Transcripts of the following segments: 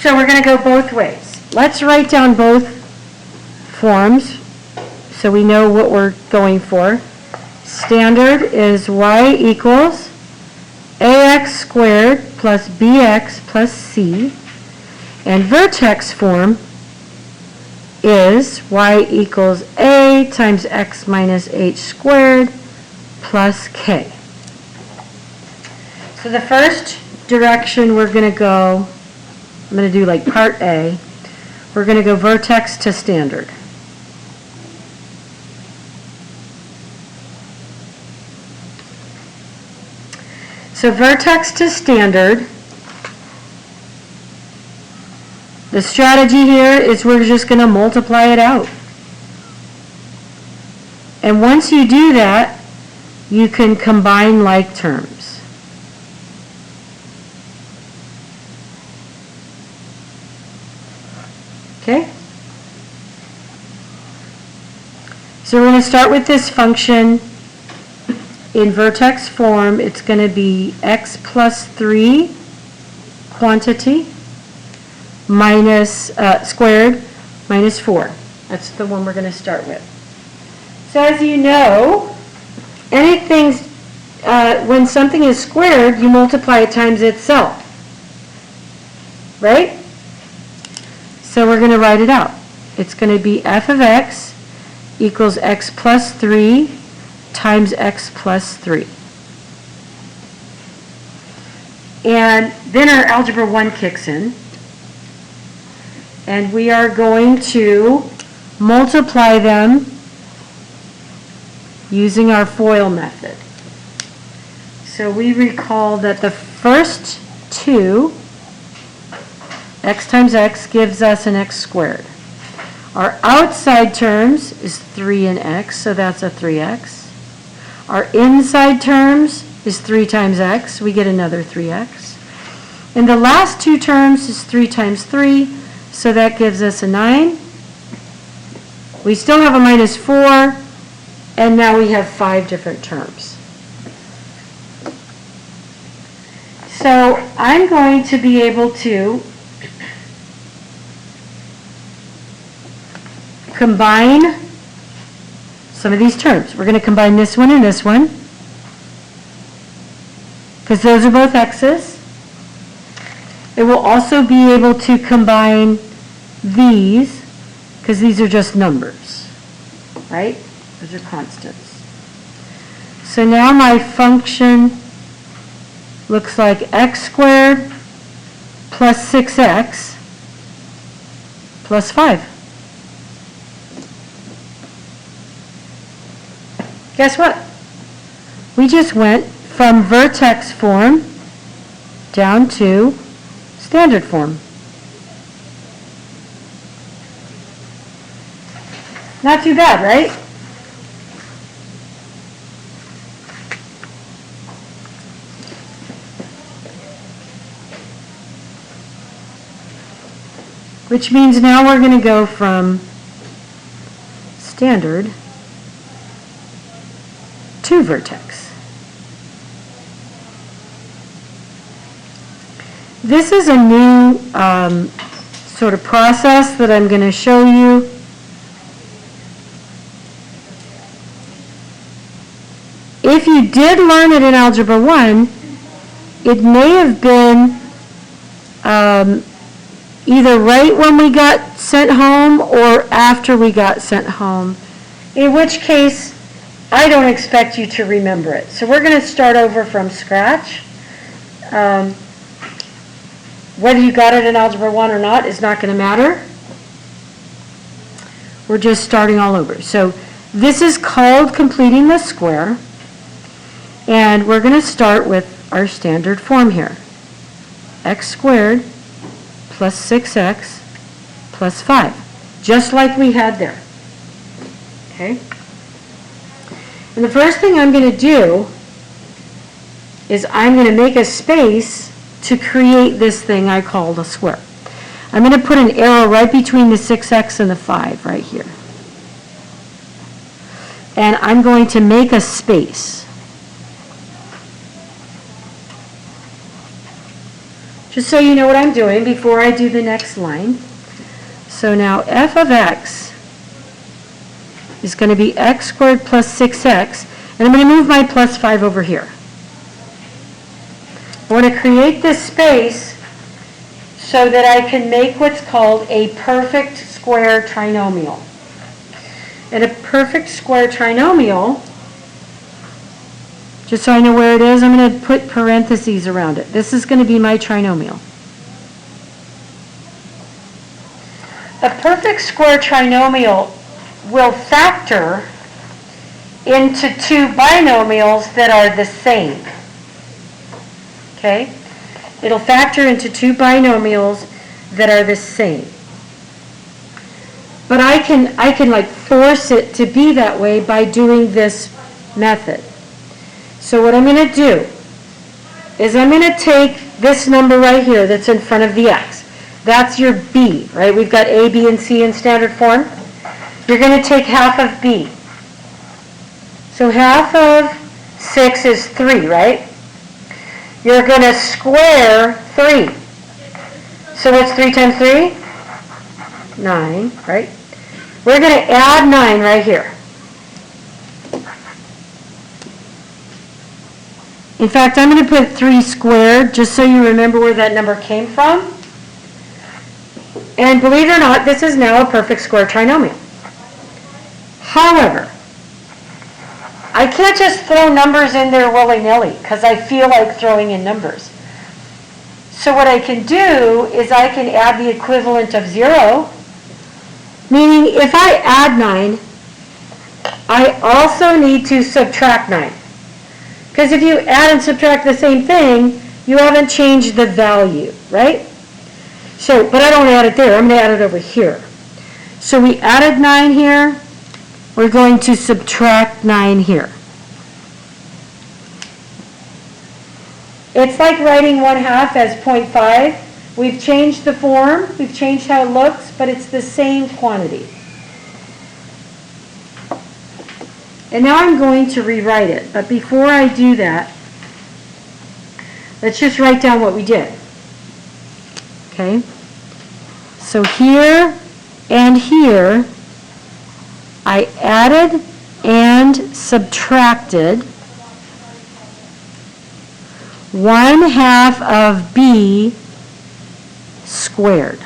So we're going to go both ways. Let's write down both forms so we know what we're going for. Standard is y equals ax squared plus bx plus c. And vertex form is y equals a times x minus h squared plus k. So the first direction we're going to go, I'm going to do like part A, we're going to go vertex to standard. So vertex to standard, the strategy here is we're just going to multiply it out. And once you do that, you can combine like terms. Okay? So we're going to start with this function. In vertex form, it's going to be x plus 3 quantity minus squared minus 4. That's the one we're going to start with. So as you know, anything's, when something is squared, you multiply it times itself. Right? So we're going to write it out. It's going to be f of x equals x plus 3 times x plus 3. And then our algebra 1 kicks in. And we are going to multiply them using our FOIL method. So we recall that the first two, x times x, gives us an x squared. Our outside terms is 3 and x, so that's a 3x. Our inside terms is 3 times x, we get another 3x. And the last two terms is 3 times 3, so that gives us a 9. We still have a minus 4, and now we have 5 different terms. So I'm going to be able to combine some of these terms. We're going to combine this one and this one, because those are both x's. It will also be able to combine these, because these are just numbers, right? Those are constants. So now my function looks like x squared plus 6x plus 5. Guess what? We just went from vertex form down to standard form. Not too bad, right? Which means now we're going to go from standard to vertex. This is a new sort of process that I'm going to show you. If you did learn it in Algebra 1, it may have been either right when we got sent home or after we got sent home, in which case I don't expect you to remember it. So we're going to start over from scratch. Whether you got it in Algebra 1 or not is not going to matter. We're just starting all over. So this is called completing the square. And we're going to start with our standard form here. X squared plus 6x plus 5. Just like we had there. Okay? And the first thing I'm going to do is I'm going to make a space to create this thing I call the square. I'm going to put an arrow right between the 6x and the 5 right here. And I'm going to make a space. just so you know what I'm doing before I do the next line. So now f of x is going to be x squared plus 6x, and I'm going to move my plus 5 over here. I want to create this space so that I can make what's called a perfect square trinomial. And a perfect square trinomial, just so I know where it is, I'm going to put parentheses around it. This is going to be my trinomial. A perfect square trinomial will factor into two binomials that are the same. Okay? It'll factor into two binomials that are the same. But I can like force it to be that way by doing this method. So what I'm going to do is I'm going to take this number right here that's in front of the x. That's your b, right? We've got a, b, and c in standard form. You're going to take half of b. So half of 6 is 3, right? You're going to square 3. So what's 3 times 3? 9, right? We're going to add 9 right here. In fact, I'm going to put 3 squared just so you remember where that number came from. And believe it or not, this is now a perfect square trinomial. However, I can't just throw numbers in there willy-nilly because I feel like throwing in numbers. So what I can do is I can add the equivalent of 0, meaning if I add 9, I also need to subtract 9. Because if you add and subtract the same thing, you haven't changed the value, right? So, but I don't add it there. I'm going to add it over here. So we added 9 here. We're going to subtract 9 here. It's like writing 1/2 as 0.5. We've changed the form. We've changed how it looks, but it's the same quantity. And now I'm going to rewrite it. But before I do that, let's just write down what we did. Okay? So here and here, I added and subtracted 1/2 of b squared.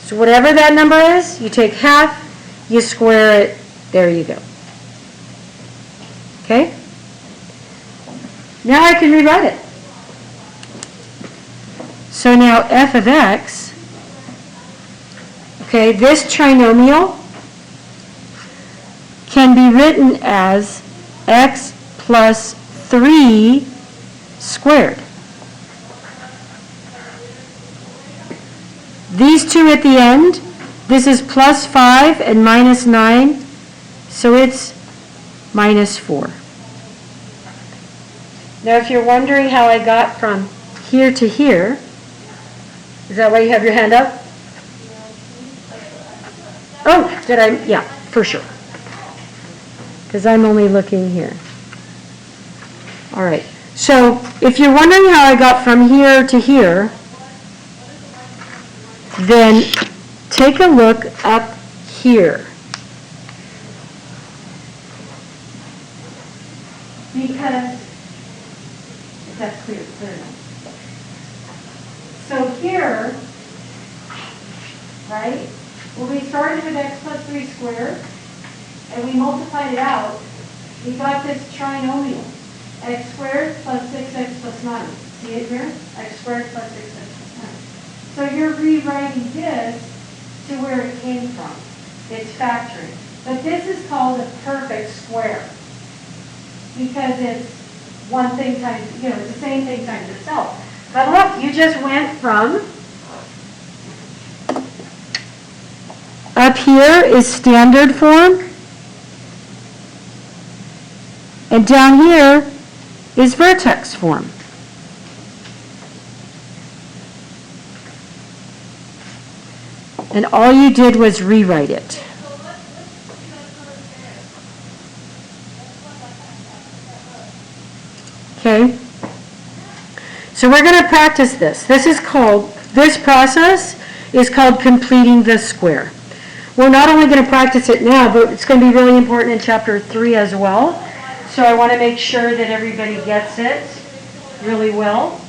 So whatever that number is, you take half, you square it, there you go. Okay? Now I can rewrite it. So now f of x, okay, this trinomial can be written as x plus 3 squared. These two at the end, this is plus 5 and minus 9, so it's minus 4. Now if you're wondering how I got from here to here, is that why you have your hand up? Oh, did I? Yeah, for sure. Because I'm only looking here. All right. So if you're wondering how I got from here to here, then take a look up here. Because, if that's clear enough. So here, right, when we started with x plus 3 squared, and we multiplied it out, we got this trinomial, x squared plus 6x plus 9. See it here? X squared plus 6x plus 9. So you're rewriting this to where it came from. It's factoring. But this is called a perfect square because it's one thing times, it's the same thing times itself. But look, you just went from, up here is standard form, and down here is vertex form. And all you did was rewrite it. Okay? So we're going to practice this. This process is called completing the square. We're not only going to practice it now, but it's going to be really important in chapter 3 as well. So I want to make sure that everybody gets it really well.